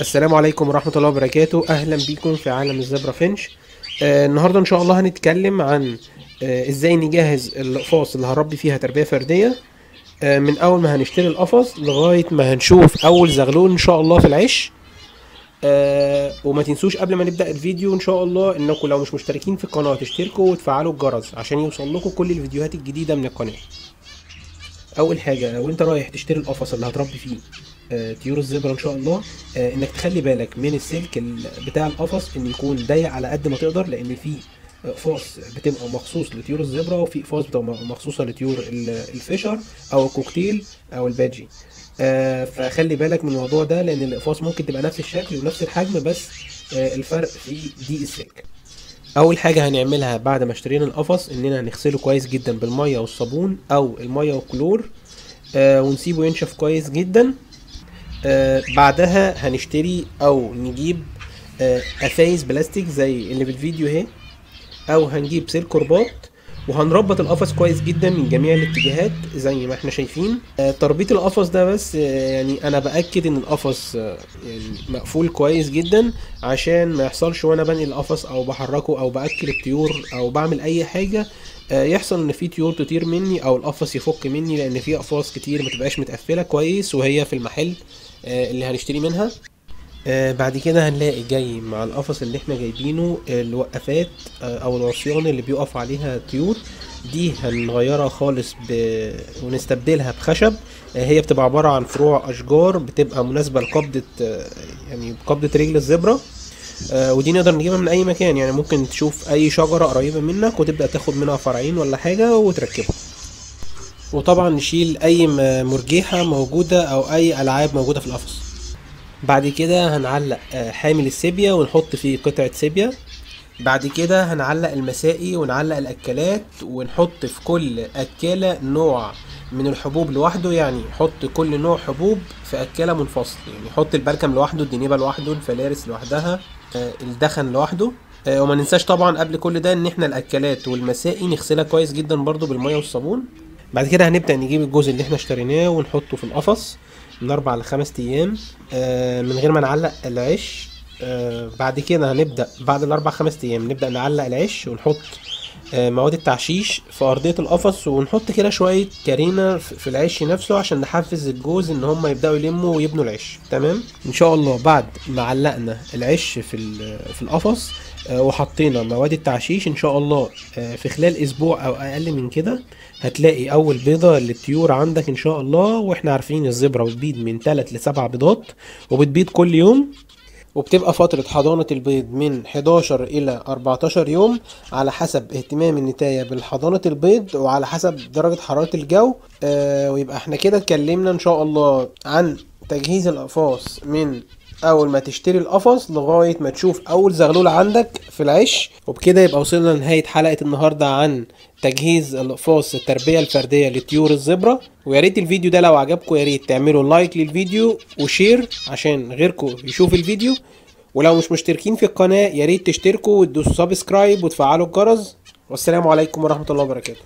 السلام عليكم ورحمة الله وبركاته. أهلا بيكم في عالم الزبرة فينش. النهاردة إن شاء الله هنتكلم عن إزاي نجهز الأقفاص اللي هنربي فيها تربية فردية. من أول ما هنشتري القفص لغاية ما هنشوف أول زغلول إن شاء الله في العش. وما تنسوش قبل ما نبدأ الفيديو إن شاء الله إنكم لو مش مشتركين في القناة تشتركوا وتفعلوا الجرس عشان يوصل لكم كل الفيديوهات الجديدة من القناة. اول حاجه لو انت رايح تشتري القفص اللي هتربي فيه طيور الزبرة ان شاء الله، انك تخلي بالك من السلك بتاع القفص ان يكون ضيق على قد ما تقدر، لان في اقفاص بتبقى مخصوص لطيور الزبرة وفي اقفاص بتبقى مخصوصه لطيور الفيشر او الكوكتيل او البادجي. فخلي بالك من الموضوع ده، لان الاقفاص ممكن تبقى نفس الشكل ونفس الحجم، بس الفرق في ضيق السلك. اول حاجه هنعملها بعد ما اشترينا القفص اننا هنغسله كويس جدا بالميه والصابون او الميه والكلور، ونسيبه ينشف كويس جدا. بعدها هنشتري او نجيب قفايز بلاستيك زي اللي بالفيديو اهي، او هنجيب سلك رباط وهنربط القفص كويس جدا من جميع الاتجاهات زي ما احنا شايفين. تربيط القفص ده بس يعني انا باكد ان القفص يعني مقفول كويس جدا عشان ما يحصلش وانا بنقل القفص او بحركه او باكل الطيور او بعمل اي حاجه يحصل ان في طيور تطير مني او القفص يفك مني، لان في اقفاص كتير متبقاش متقفله كويس وهي في المحل اللي هنشتري منها. بعد كده هنلاقي جاي مع القفص اللي احنا جايبينه الوقفات او العصيان اللي بيقف عليها طيور. دي هنغيرها خالص ونستبدلها بخشب. هي بتبقى عبارة عن فروع اشجار بتبقى مناسبة لقبضة يعني قبضة رجل الزبرة. ودي نقدر نجيبها من اي مكان، يعني ممكن تشوف اي شجرة قريبة منك وتبدأ تاخد منها فرعين ولا حاجة وتركبها. وطبعا نشيل اي مرجيحة موجودة او اي العاب موجودة في القفص. بعد كده هنعلق حامل السيبيا ونحط فيه قطعة سيبيا. بعد كده هنعلق المسائي ونعلق الأكلات ونحط في كل أكالة نوع من الحبوب لوحده، يعني حط كل نوع حبوب في أكالة منفصل، يعني حط البلكم لوحده، الدنيبة لوحده، الفلارس لوحدها، الدخن لوحده. وما ننساش طبعا قبل كل ده ان احنا الأكلات والمسائي نغسلها كويس جدا برضو بالمية والصابون. بعد كده هنبدأ نجيب الجزء اللي احنا اشتريناه ونحطه في القفص من 4 ل5 ايام من غير ما نعلق العش. بعد كده هنبدأ بعد ال4-5 ايام نبدأ نعلق العش ونحط مواد التعشيش في أرضية القفص، ونحط كده شوية كارينا في العش نفسه عشان نحفز الجوز ان هم يبدأوا يلموا ويبنوا العش. تمام ان شاء الله. بعد ما علقنا العش في القفص وحطينا مواد التعشيش ان شاء الله في خلال اسبوع او اقل من كده هتلاقي اول بيضة للطيور عندك ان شاء الله. واحنا عارفين الزبرة بتبيض من 3 ل7 بيضات وبتبيض كل يوم، وبتبقى فترة حضانة البيض من 11 إلى 14 يوم على حسب اهتمام النتاية بالحضانة البيض وعلى حسب درجة حرارة الجو. ويبقى احنا كده اتكلمنا ان شاء الله عن تجهيز الأقفاص من اول ما تشتري القفص لغاية ما تشوف اول زغلول عندك في العش. وبكده يبقى وصلنا لنهاية حلقة النهاردة عن تجهيز الأقفاص التربية الفردية لطيور الزبرة. ويا ريت الفيديو ده لو عجبكم يا ريت تعملوا لايك للفيديو وشير عشان غيركم يشوف الفيديو. ولو مش مشتركين في القناة يا ريت تشتركوا وتدوسوا سبسكرايب وتفعلوا الجرس. والسلام عليكم ورحمة الله وبركاته.